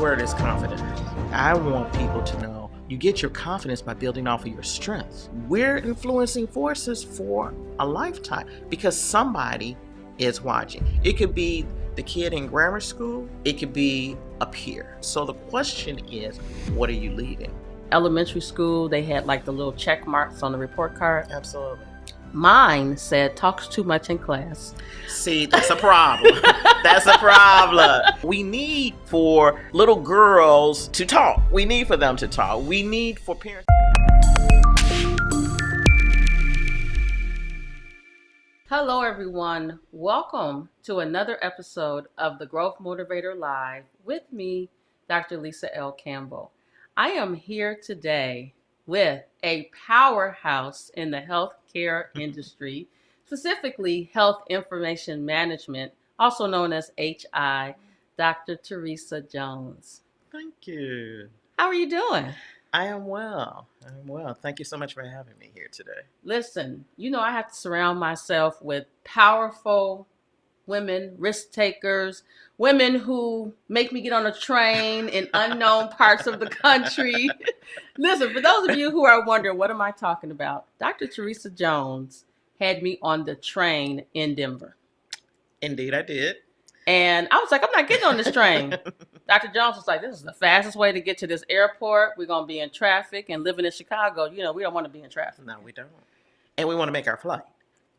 word is confident. I want people to know you get your confidence by building off of your strengths. We're influencing forces for a lifetime because somebody is watching. It could be the kid in grammar school. It could be a peer. So the question is, what are you leading? Elementary school, they had like the little check marks on the report card. Absolutely. Mine said, talks too much in class. See, that's a problem. That's a problem. We need for little girls to talk. We need for them to talk. We need for parents. Hello, everyone. Welcome to another episode of the Growth Motivator Live with me, Dr. Lisa L. Campbell. I am here today with a powerhouse in the healthcare industry, specifically health information management, also known as HI, Dr. Theresa Jones. Thank you. How are you doing? I am well. Thank you so much for having me here today. Listen, I have to surround myself with powerful women, risk takers, women who make me get on a train in unknown parts of the country. Listen, for those of you who are wondering, what am I talking about? Dr. Theresa Jones had me on the train in Denver. Indeed, I did. And I was like, I'm not getting on this train. Dr. Jones was like, this is the fastest way to get to this airport. We're going to be in traffic, and living in Chicago, we don't want to be in traffic. No, we don't. And we want to make our flight.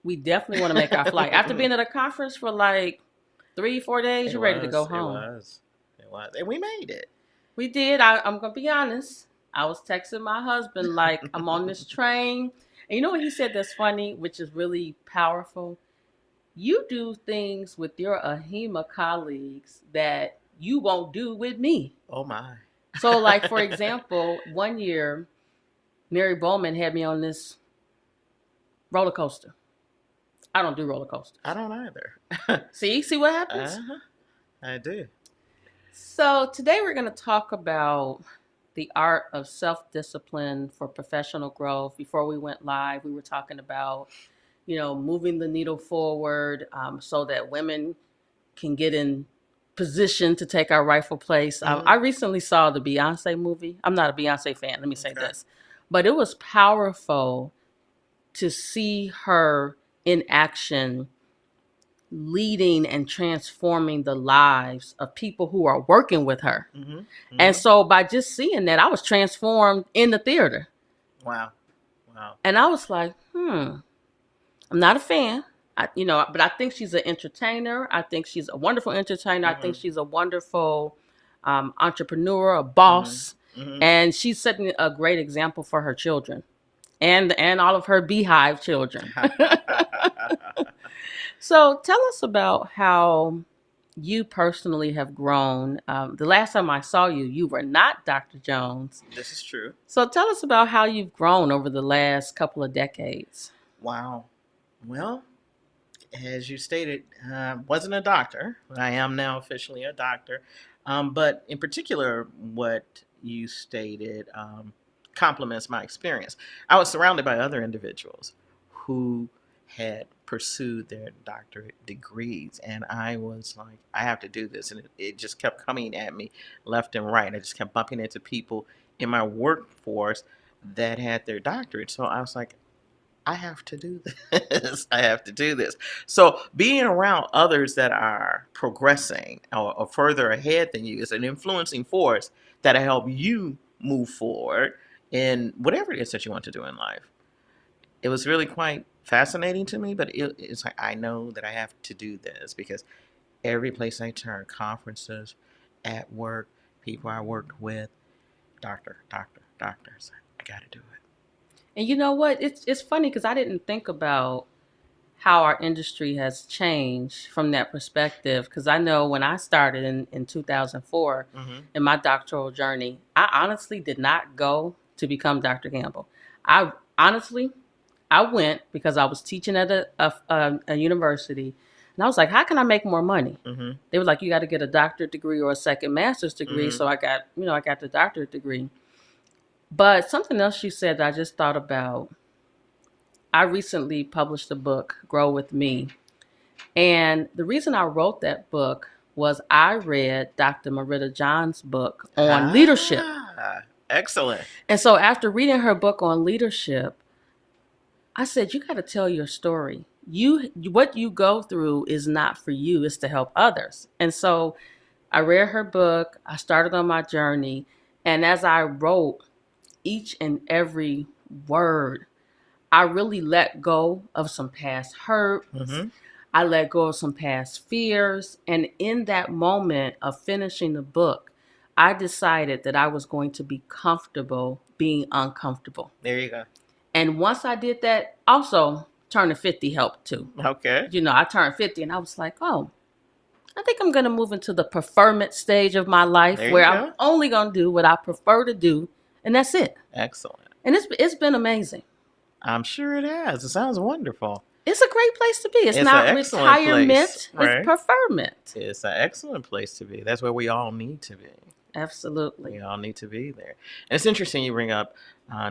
We definitely want to make our flight. After being at a conference for like 3-4 days, you're ready to go home. It was. And we made it. We did. I'm going to be honest. I was texting my husband like, I'm on this train. And you know what he said that's funny, which is really powerful? You do things with your AHIMA colleagues that you won't do with me. Oh, my. So, like, for example, one year, Mary Bowman had me on this roller coaster. I don't do roller coasters. I don't either. See what happens? Uh-huh. I do. So today we're going to talk about the art of self-discipline for professional growth. Before we went live, we were talking about, moving the needle forward so that women can get in position to take our rightful place. Mm-hmm. I recently saw the Beyonce movie. I'm not a Beyonce fan, let me say this. But it was powerful to see her in action, leading and transforming the lives of people who are working with her. Mm-hmm. Mm-hmm. And so by just seeing that, I was transformed in the theater. Wow. And I was like, I'm not a fan, but I think she's an entertainer. I think she's a wonderful entertainer. Mm-hmm. I think she's a wonderful entrepreneur, a boss. Mm-hmm. And she's setting a great example for her children and all of her beehive children. So tell us about how you personally have grown. The last time I saw you, you were not Dr. Jones. This is true. So tell us about how you've grown over the last couple of decades. Wow. Well, as you stated, wasn't a doctor. I am now officially a doctor. But in particular, what you stated complements my experience. I was surrounded by other individuals who had pursued their doctorate degrees, and I was like, I have to do this, and it just kept coming at me left and right. I just kept bumping into people in my workforce that had their doctorate, so I was like, I have to do this. I have to do this. So being around others that are progressing or further ahead than you is an influencing force that'll help you move forward in whatever it is that you want to do in life. It was really quite fascinating to me, but it's like, I know that I have to do this because every place I turn, conferences, at work, people I worked with, doctors, I got to do it. And you know what? It's funny because I didn't think about how our industry has changed from that perspective. Because I know when I started in 2004 in my doctoral journey, I honestly did not go to become Dr. Campbell. I went because I was teaching at a university, and I was like, how can I make more money? Mm-hmm. They were like, you got to get a doctorate degree or a second master's degree. Mm-hmm. So I got the doctorate degree. But something else you said that I just thought about, I recently published a book, Grow With Me. And the reason I wrote that book was I read Dr. Theresa Jones' book on leadership. Excellent. And so after reading her book on leadership, I said, you got to tell your story. What you go through is not for you, it's to help others. And so I read her book, I started on my journey, and as I wrote each and every word, I really let go of some past hurts. Mm-hmm. I let go of some past fears. And in that moment of finishing the book, I decided that I was going to be comfortable being uncomfortable. There you go. And once I did that, also turning 50 helped too. Okay. You know, I turned 50 and I was like, oh, I think I'm going to move into the preferment stage of my life There where you I'm go. only going to do what I prefer to do. And that's it. Excellent. And it's been amazing. I'm sure it has. It sounds wonderful. It's a great place to be. It's It's not an excellent place, retirement, it's right? preferment. It's an excellent place to be. That's where we all need to be. Absolutely. We all need to be there. And it's interesting you bring up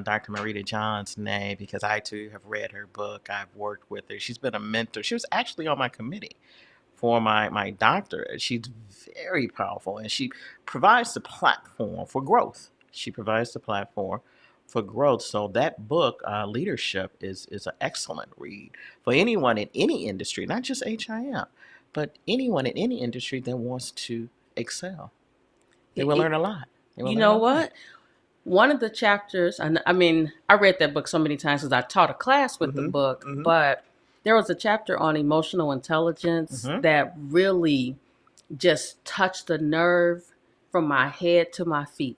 Dr. Theresa Jones' name because I too have read her book. I've worked with her. She's been a mentor. She was actually on my committee for my doctorate. She's very powerful and she provides the platform for growth. She provides the platform for growth. So that book, Leadership, is an excellent read for anyone in any industry, not just HIM, but anyone in any industry that wants to excel. They will learn a lot. You know what? One of the chapters, and I mean, I read that book so many times because I taught a class with the book, but there was a chapter on emotional intelligence that really just touched the nerve from my head to my feet.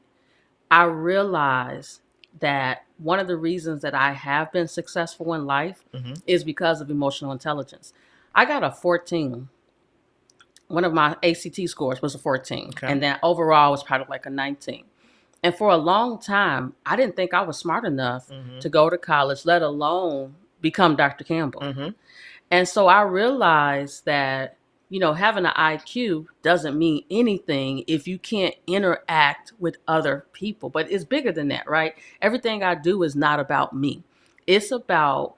I realized that one of the reasons that I have been successful in life is because of emotional intelligence. I got a 14. One of my ACT scores was a 14. Okay. And then overall was probably like a 19. And for a long time, I didn't think I was smart enough to go to college, let alone become Dr. Campbell. And so I realized that, you know, having an IQ doesn't mean anything if you can't interact with other people. But it's bigger than that, right? Everything I do is not about me. It's about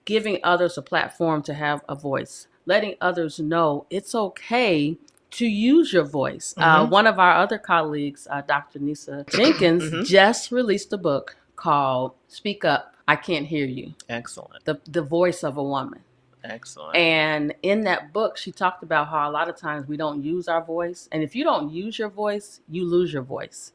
giving others a platform to have a voice, letting others know it's okay to use your voice. One of our other colleagues, Dr. Theresa Jenkins, just released a book called Speak Up, I Can't Hear You. Excellent. The voice of a woman. Excellent. And in that book, she talked about how a lot of times we don't use our voice. And if you don't use your voice, you lose your voice.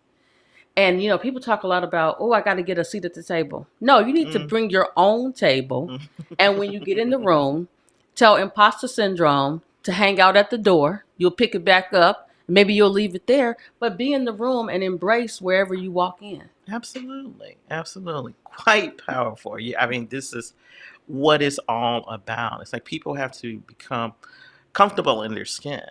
And, you know, people talk a lot about, oh, I got to get a seat at the table. No, you need to bring your own table. And when you get in the room, tell imposter syndrome to hang out at the door. You'll pick it back up. Maybe you'll leave it there, but be in the room and embrace wherever you walk in. Absolutely. Absolutely. Quite powerful. Yeah, I mean, this is what it's all about. It's like people have to become comfortable in their skin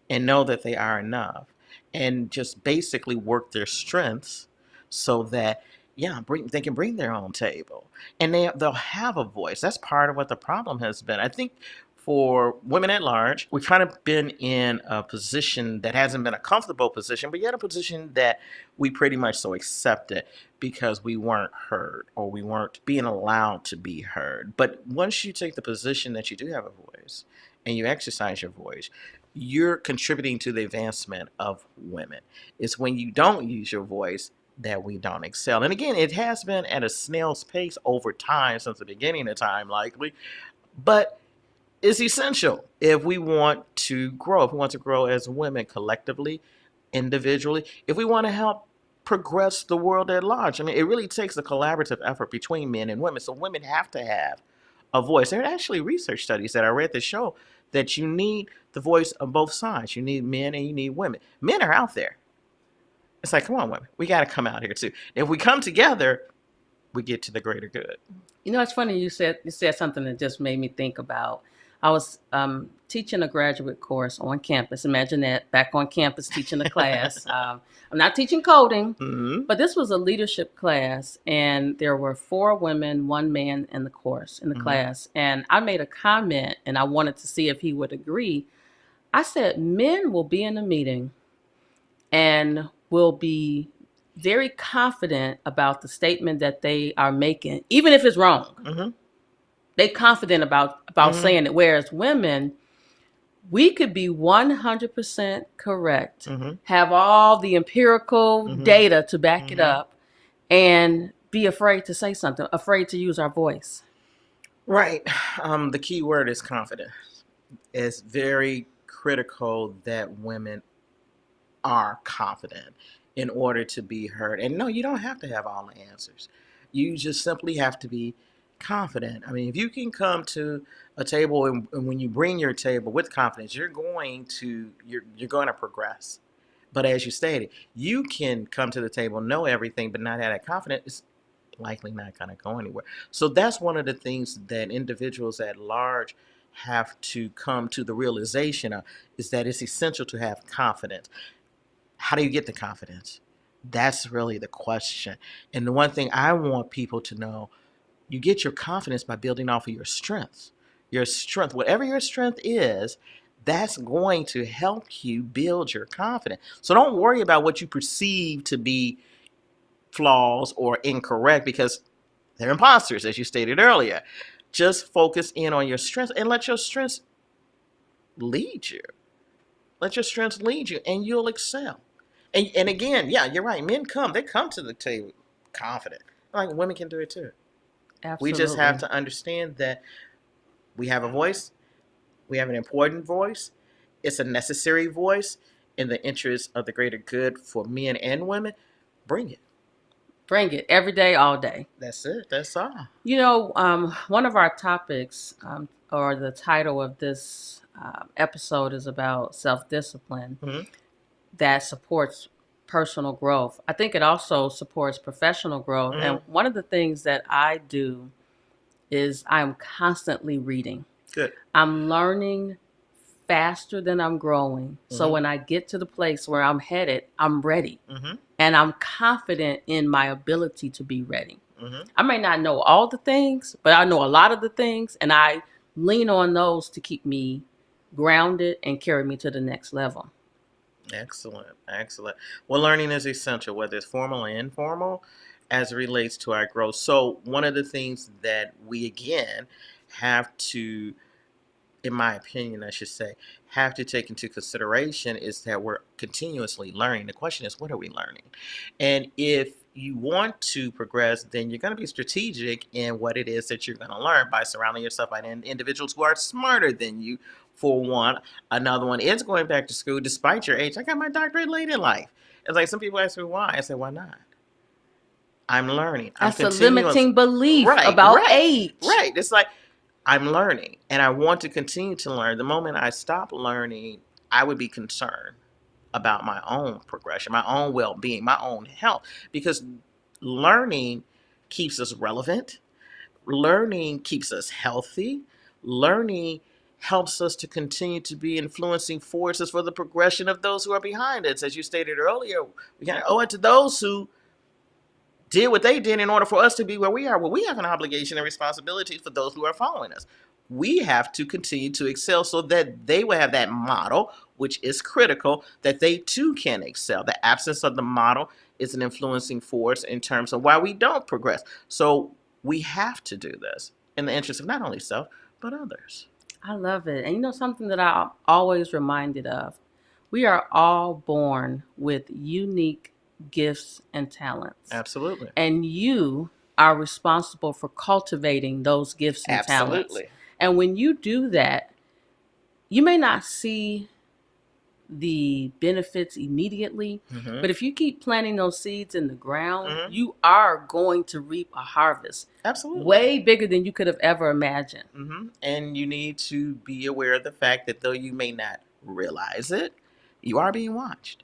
and know that they are enough and just basically work their strengths so that they can bring their own table and they'll have a voice. That's part of what the problem has been. I think for women at large, we've kind of been in a position that hasn't been a comfortable position, but yet a position that we pretty much so accepted because we weren't heard or we weren't being allowed to be heard. But once you take the position that you do have a voice and you exercise your voice, you're contributing to the advancement of women. It's when you don't use your voice that we don't excel. And again, it has been at a snail's pace over time, since the beginning of time, likely. But it's essential if we want to grow, if we want to grow as women collectively, individually, if we want to help progress the world at large. I mean, it really takes a collaborative effort between men and women. So women have to have a voice. There are actually research studies that I read that show that you need the voice of both sides. You need men and you need women. Men are out there. It's like, come on, women. We got to come out here too. If we come together, we get to the greater good. You know, it's funny you said something that just made me think about. I was teaching a graduate course on campus. Imagine that, back on campus teaching a class. I'm not teaching coding, but this was a leadership class, and there were 4 women, 1 man in the course, in the class. And I made a comment, and I wanted to see if he would agree. I said, men will be in a meeting and will be very confident about the statement that they are making, even if it's wrong. They confident about saying it. Whereas women, We could be 100% correct, Mm-hmm. have all the empirical Mm-hmm. data to back it Mm-hmm. up, and be afraid to say something, afraid to use our voice. Right. The key word is confidence. It's very critical that women are confident in order to be heard. And no, you don't have to have all the answers. You just simply have to be confident. I mean, if you can come to a table and when you bring your table with confidence, you're going to progress. But as you stated, you can come to the table, know everything, but not have that confidence. It's likely not going to go anywhere. So that's one of the things that individuals at large have to come to the realization of, is that it's essential to have confidence. How do you get the confidence? That's really the question. And the one thing I want people to know, you get your confidence by building off of your strengths. Your strength, whatever your strength is, that's going to help you build your confidence. So don't worry about what you perceive to be flaws or incorrect, because they're imposters, as you stated earlier. Just focus in on your strengths and let your strengths lead you. Let your strengths lead you, and you'll excel. And again, yeah, you're right. They come to the table confident. Like women can do it too. We just have Absolutely. to understand that we have a voice. We have an important voice. It's a necessary voice in the interest of the greater good for men and women. Bring it. Bring it every day, all day. That's it. That's all. One of our topics, or the title of this episode, is about self discipline Mm-hmm. that supports personal growth. I think it also supports professional growth. And Mm-hmm. one of the things that I do is I'm constantly reading. Good. I'm learning faster than I'm growing. So Mm-hmm. when I get to the place where I'm headed, I'm ready. Mm-hmm. And I'm confident in my ability to be ready. Mm-hmm. I may not know all the things, but I know a lot of the things, and I lean on those to keep me grounded and carry me to the next level. Excellent. Excellent. Well, learning is essential, whether it's formal or informal, as it relates to our growth. So, one of the things that we, again, have to, in my opinion, I should say, have to take into consideration is that we're continuously learning. The question is, what are we learning? And if you want to progress, then you're going to be strategic in what it is that you're going to learn by surrounding yourself by individuals who are smarter than you, for one. Another one is going back to school despite your age. I got my doctorate late in life. It's like some people ask me why. I say, why not? I'm learning. I'm That's a continuous. limiting belief Right, about right, age. right. It's like I'm learning and I want to continue to learn. The moment I stop learning, I would be concerned about my own progression, my own well being, my own health, because learning keeps us relevant, learning keeps us healthy, learning helps us to continue to be influencing forces for the progression of those who are behind us. As you stated earlier, we can owe it to those who did what they did in order for us to be where we are. Well, we have an obligation and responsibility for those who are following us. We have to continue to excel so that they will have that model, which is critical, that they too can excel. The absence of the model is an influencing force in terms of why we don't progress. So we have to do this in the interest of not only self, but others. I love it. And something that I'm always reminded of, we are all born with unique gifts and talents. Absolutely. And you are responsible for cultivating those gifts and talents. Absolutely. And when you do that, you may not see the benefits immediately, Mm-hmm. but if you keep planting those seeds in the ground, Mm-hmm. you are going to reap a harvest Absolutely. way bigger than you could have ever imagined. Mm-hmm. And you need to be aware of the fact that though you may not realize it, you are being watched.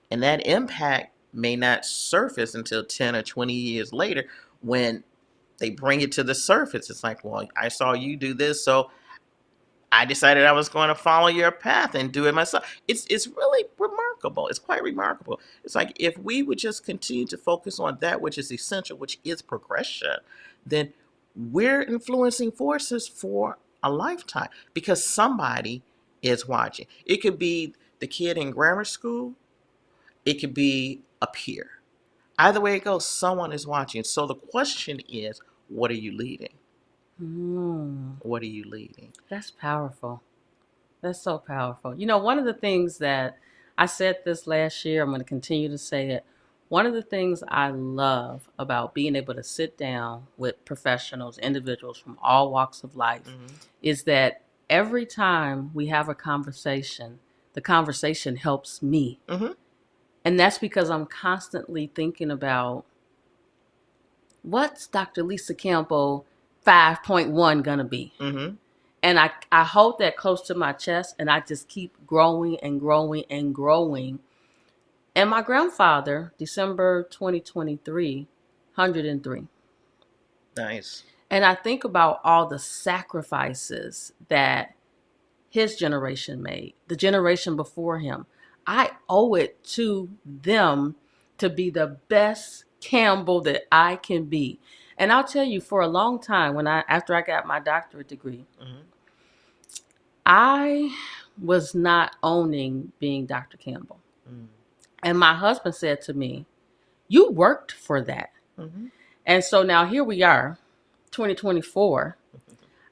And that impact may not surface until 10 or 20 years later when they bring it to the surface. It's like, well, I saw you do this, so I decided I was going to follow your path and do it myself. It's really remarkable. It's quite remarkable. It's like if we would just continue to focus on that which is essential, which is progression, then we're influencing forces for a lifetime because somebody is watching. It could be the kid in grammar school. It could be a peer. Either way it goes, someone is watching. So the question is, what are you leading? Mm, What are you leading? that's powerful. That's so powerful. One of the things that I said this last year, I'm going to continue to say it. One of the things I love about being able to sit down with professionals, individuals from all walks of life, is that every time we have a conversation, the conversation helps me. And that's because I'm constantly thinking about what's Dr. Lisa Campbell 5.1 going to be? And I hold that close to my chest, and I just keep growing and growing and growing. And my grandfather, December 2023, 103. Nice. And I think about all the sacrifices that his generation made, the generation before him. I owe it to them to be the best Campbell that I can be. And I'll tell you, for a long time, after I got my doctorate degree, I was not owning being Dr. Campbell. And my husband said to me, "You worked for that." And so now here we are, 2024.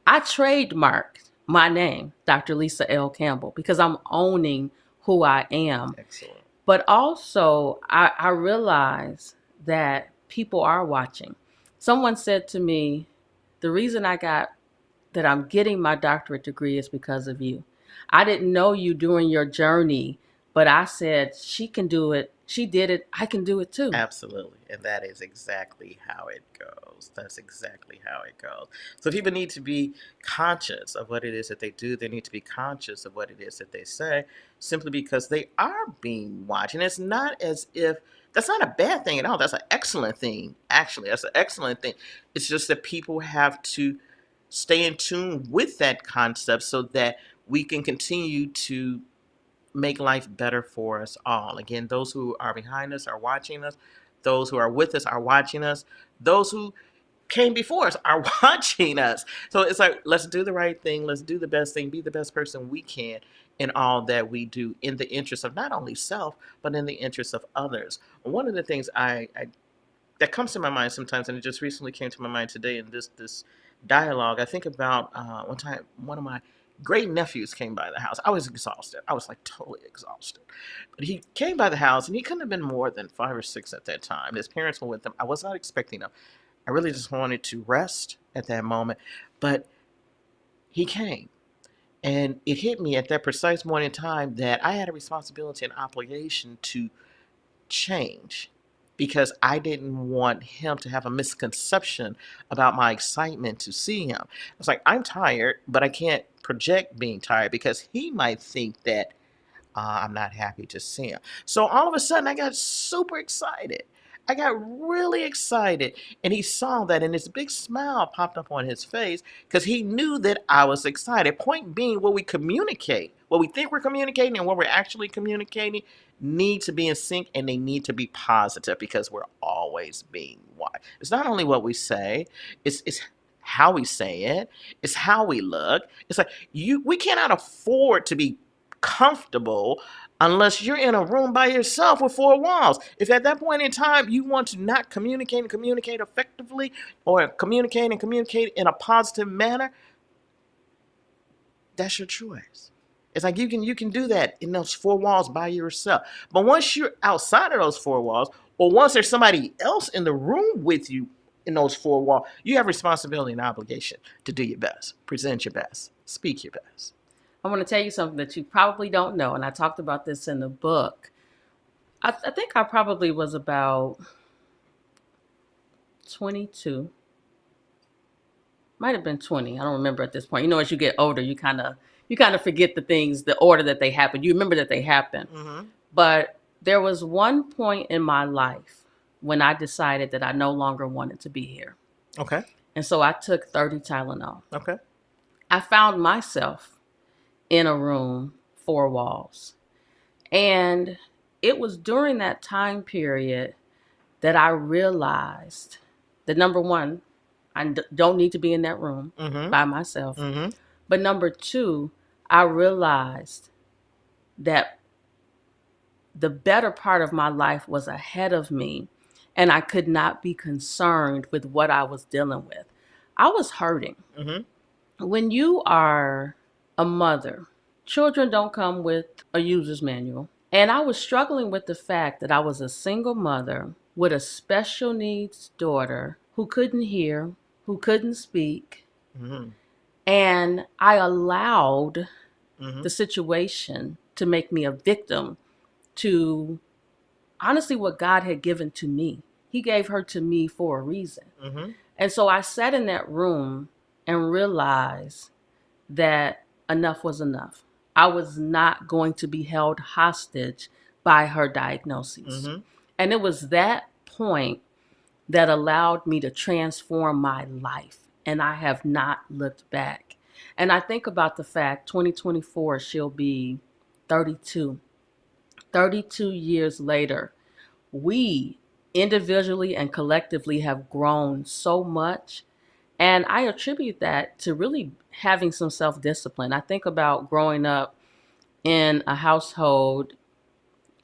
I trademarked my name, Dr. Lisa L. Campbell, because I'm owning who I am. Excellent. But also, I realize that people are watching. Someone said to me, the reason that I'm getting my doctorate degree is because of you. I didn't know you during your journey, but I said, she can do it. She did it. I can do it too. Absolutely. And that is exactly how it goes. That's exactly how it goes. So people need to be conscious of what it is that they do. They need to be conscious of what it is that they say, simply because they are being watched. And it's not as if that's not a bad thing at all. That's an excellent thing. Actually, that's an excellent thing. It's just that people have to stay in tune with that concept so that we can continue to make life better for us all. Again, those who are behind us are watching us. Those who are with us are watching us. Those who came before us are watching us. So it's like, let's do the right thing. Let's do the best thing. Be the best person we can in all that we do, in the interest of not only self, but in the interest of others. One of the things that comes to my mind sometimes, and it just recently came to my mind today in this dialogue. I think about one time one of my great nephews came by the house. I was exhausted. I was like totally exhausted. But he came by the house, and he couldn't have been more than 5 or 6 at that time. His parents were with him. I was not expecting him. I really just wanted to rest at that moment. But he came. And it hit me at that precise moment in time that I had a responsibility and obligation to change, because I didn't want him to have a misconception about my excitement to see him. It's like, I'm tired, but I can't project being tired because he might think that I'm not happy to see him. So all of a sudden, I got super excited. I got really excited. And he saw that, and this big smile popped up on his face because he knew that I was excited. Point being, what we communicate, what we think we're communicating and what we're actually communicating need to be in sync, and they need to be positive, because we're always being watched. It's not only what we say, it's how we say it, it's how we look. It's like, we cannot afford to be comfortable unless you're in a room by yourself with 4 walls. If at that point in time you want to not communicate and communicate effectively, or communicate and communicate in a positive manner, that's your choice. It's like, you can do that in those 4 walls by yourself. But once you're outside of those 4 walls, or once there's somebody else in the room with you in those 4 walls, you have responsibility and obligation to do your best, present your best, speak your best. I want to tell you something that you probably don't know, and I talked about this in the book. I think I probably was about 22. Might have been 20. I don't remember at this point. As you get older, you kind of forget the things, the order that they happen. You remember that they happen. But there was one point in my life when I decided that I no longer wanted to be here. Okay. And so I took 30 Tylenol. Okay. I found myself in a room, 4 walls. And it was during that time period that I realized that, number one, I don't need to be in that room by myself. But number two, I realized that the better part of my life was ahead of me, and I could not be concerned with what I was dealing with. I was hurting. When you are a mother children don't come with a user's manual. And I was struggling with the fact that I was a single mother with a special needs daughter who couldn't hear, who couldn't speak. Mm-hmm. And I allowed Mm-hmm. the situation to make me a victim to honestly what God had given to me. He gave her to me for a reason. Mm-hmm. And so I sat in that room and realized that enough was enough. I was not going to be held hostage by her diagnoses. Mm-hmm. And it was that point that allowed me to transform my life. And I have not looked back. And I think about the fact 2024, she'll be 32. 32 years later, we individually and collectively have grown so much. And I attribute that to really having some self discipline. I think about growing up in a household,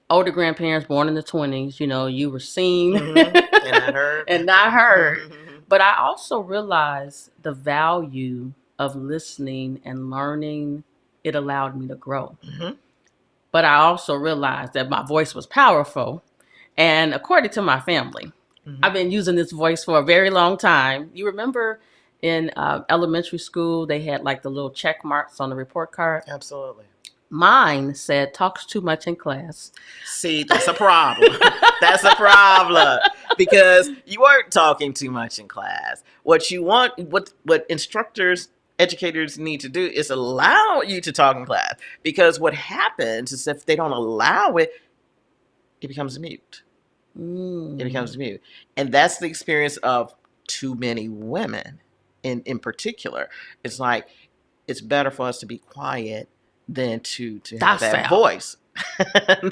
older grandparents born in the 20s, you were seen Mm-hmm. And I heard. and not heard. Mm-hmm. But I also realized the value of listening and learning. It allowed me to grow. Mm-hmm. But I also realized that my voice was powerful. And according to my family, Mm-hmm. I've been using this voice for a very long time. You remember in elementary school, they had like the little check marks on the report card? Absolutely. Mine said, talks too much in class. See, that's a problem. That's a problem because you weren't talking too much in class. What you want, what instructors, educators need to do is allow you to talk in class. Because what happens is if they don't allow it, it becomes mute. It becomes mute, and that's the experience of too many women, in particular. It's like it's better for us to be quiet than to have that voice.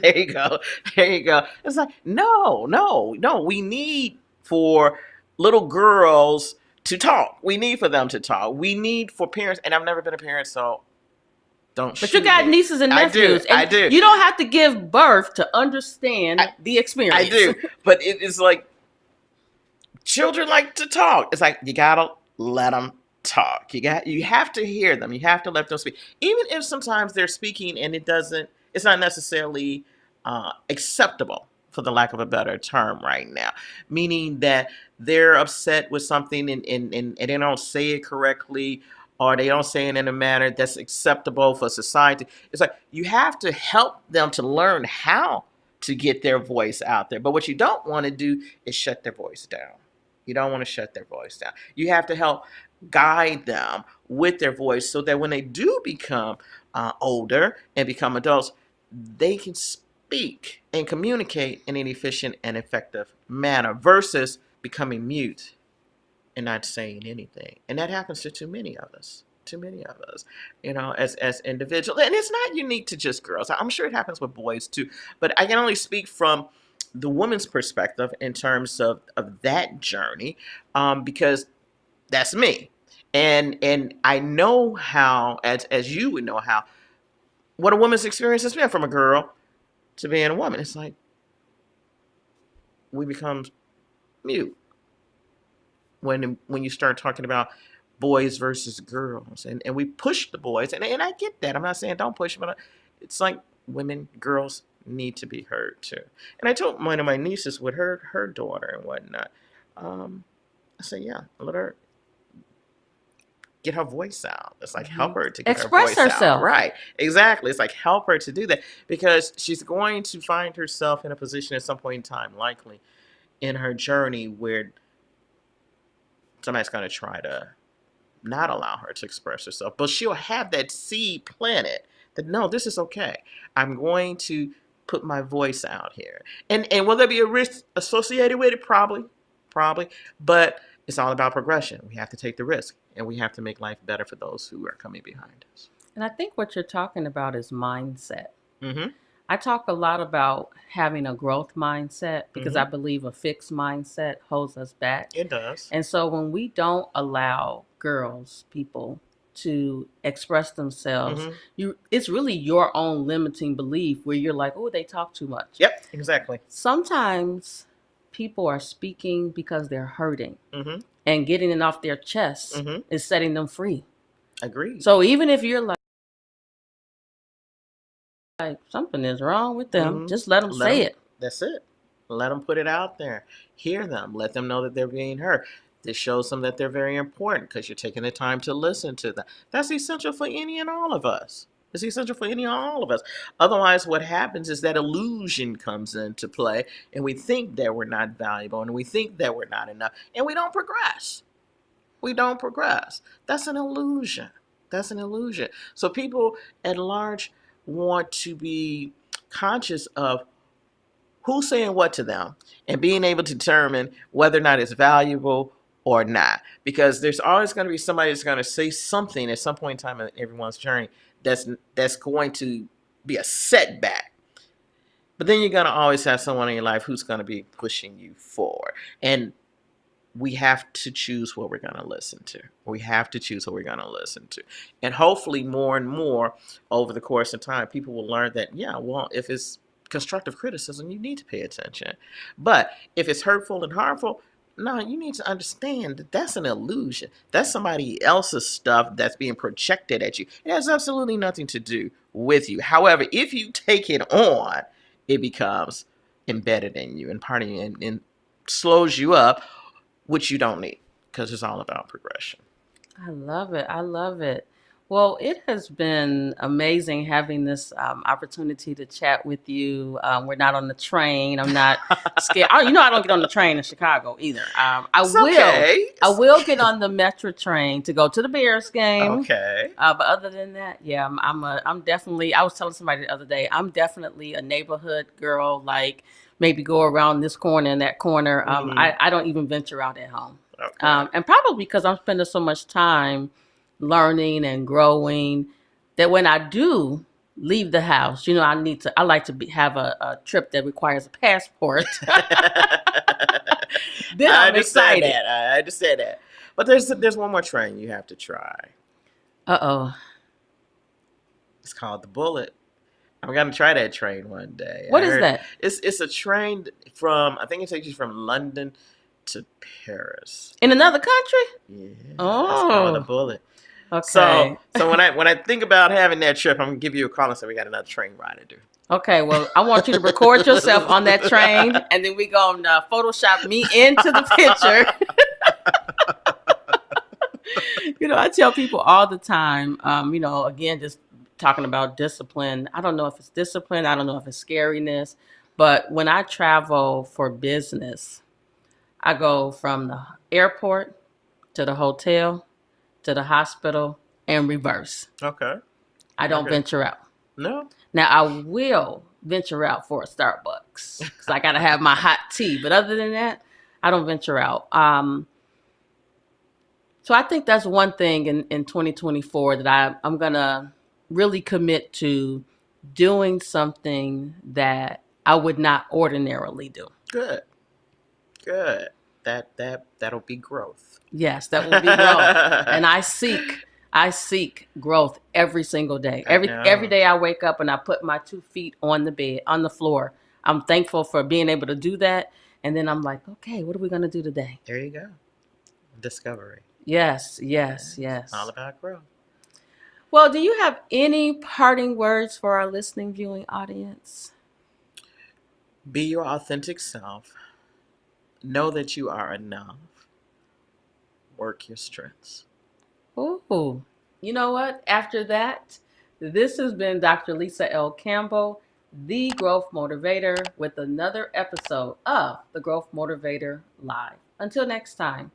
There you go. There you go. It's like, no, no, no. We need for little girls to talk. We need for them to talk. We need for parents. And I've never been a parent, so don't But shoot you got me. nieces and nephews. I do. You don't have to give birth to understand the experience. I do. But it's like children like to talk. It's like you gotta let them talk. You have to hear them. You have to let them speak, even if sometimes they're speaking and it's not necessarily acceptable, for the lack of a better term, right now. Meaning that they're upset with something and they don't say it correctly, or they don't say it in a manner that's acceptable for society. It's like you have to help them to learn how to get their voice out there. But what you don't want to do is shut their voice down. You don't want to shut their voice down. You have to help guide them with their voice so that when they do become older and become adults, they can speak and communicate in an efficient and effective manner versus becoming mute and not saying anything. And that happens to too many of us. Too many of us, as individuals. And it's not unique to just girls. I'm sure it happens with boys too. But I can only speak from the woman's perspective in terms of that journey, because that's me. And I know how, as you would know how, what a woman's experience has been from a girl to being a woman. It's like we become mute when you start talking about boys versus girls, and we push the boys, and I get that. I'm not saying don't push, but it's like girls need to be heard too. And I told one of my nieces with her daughter and whatnot, I said, yeah, let her get her voice out. It's like help her to get express her voice herself. out. Right, exactly. It's like help her to do that because she's going to find herself in a position at some point in time, likely in her journey, where somebody's going to try to not allow her to express herself, but she'll have that seed planted that no, this is okay. I'm going to put my voice out here, and will there be a risk associated with it? Probably, but it's all about progression. We have to take the risk, and we have to make life better for those who are coming behind us. And I think what you're talking about is mindset. Mm-hmm. I talk a lot about having a growth mindset because I Mm-hmm. believe a fixed mindset holds us back. It does. And so when we don't allow people to express themselves, Mm-hmm. it's really your own limiting belief where you're like, oh, they talk too much. Yep, exactly. Sometimes people are speaking because they're hurting, Mm-hmm. and getting it off their chest Mm-hmm. is setting them free. Agreed. So even if you're like, like something is wrong with them. Mm-hmm. Just let them Let say them. it. That's it. Let them put it out there. Hear them. Let them know that they're being heard. This shows them that they're very important because you're taking the time to listen to them. That's essential for any and all of us. It's essential for any and all of us. Otherwise, what happens is that illusion comes into play, and we think that we're not valuable, and we think that we're not enough, and we don't progress. We don't progress. That's an illusion. That's an illusion. So people at large want to be conscious of who's saying what to them and being able to determine whether or not it's valuable or not. Because there's always going to be somebody that's going to say something at some point in time in everyone's journey that's going to be a setback. But then you're going to always have someone in your life who's going to be pushing you forward. And we have to choose what we're going to listen to. We have to choose what we're going to listen to. And hopefully more and more over the course of time, people will learn that, yeah, well, if it's constructive criticism, you need to pay attention. But if it's hurtful and harmful, no, you need to understand that that's an illusion. That's somebody else's stuff that's being projected at you. It has absolutely nothing to do with you. However, if you take it on, it becomes embedded in you and part of you and slows you up, which you don't need because it's all about progression. I love it. I love it. Well, it has been amazing having this opportunity to chat with you. We're not on the train. I'm not scared. I don't get on the train in Chicago either. It's okay. I will get on the Metro train to go to the Bears game. Okay. But other than that, yeah, I'm definitely. I was telling somebody the other day, I'm definitely a neighborhood girl. Like maybe go around this corner and that corner. I don't even venture out at home. Okay. And probably because I'm spending so much time learning and growing that when I do leave the house, I like to have a trip that requires a passport. Then I'm excited. I understand that. But there's one more train you have to try. Uh-oh. It's called the Bullet. I'm gonna try that train one day. What is that? It's a train from, I think it takes you from London to Paris. In another country? Yeah. Oh. It's called the Bullet. Okay. So when I think about having that trip, I'm gonna give you a call and say we got another train ride to do. Okay, well, I want you to record yourself on that train, and then we gonna Photoshop me into the picture. I tell people all the time, again, just talking about discipline. I don't know if it's discipline. I don't know if it's scariness. But when I travel for business, I go from the airport to the hotel to the hospital and reverse. Okay. I don't venture out. No. Now, I will venture out for a Starbucks because I got to have my hot tea. But other than that, I don't venture out. So I think that's one thing in 2024 that I'm going to really commit to doing something that I would not ordinarily do. Good. That'll be growth. Yes, that will be growth. And I seek growth every single day. Every day I wake up and I put my 2 feet on the bed, on the floor. I'm thankful for being able to do that. And then I'm like, okay, what are we going to do today? There you go. Discovery. Yes. It's all about growth. Well, do you have any parting words for our listening, viewing audience? Be your authentic self. Know that you are enough. Work your strengths. Ooh, you know what? After that, this has been Dr. Lisa L. Campbell, the Growth Motivator, with another episode of the Growth Motivator Live. Until next time.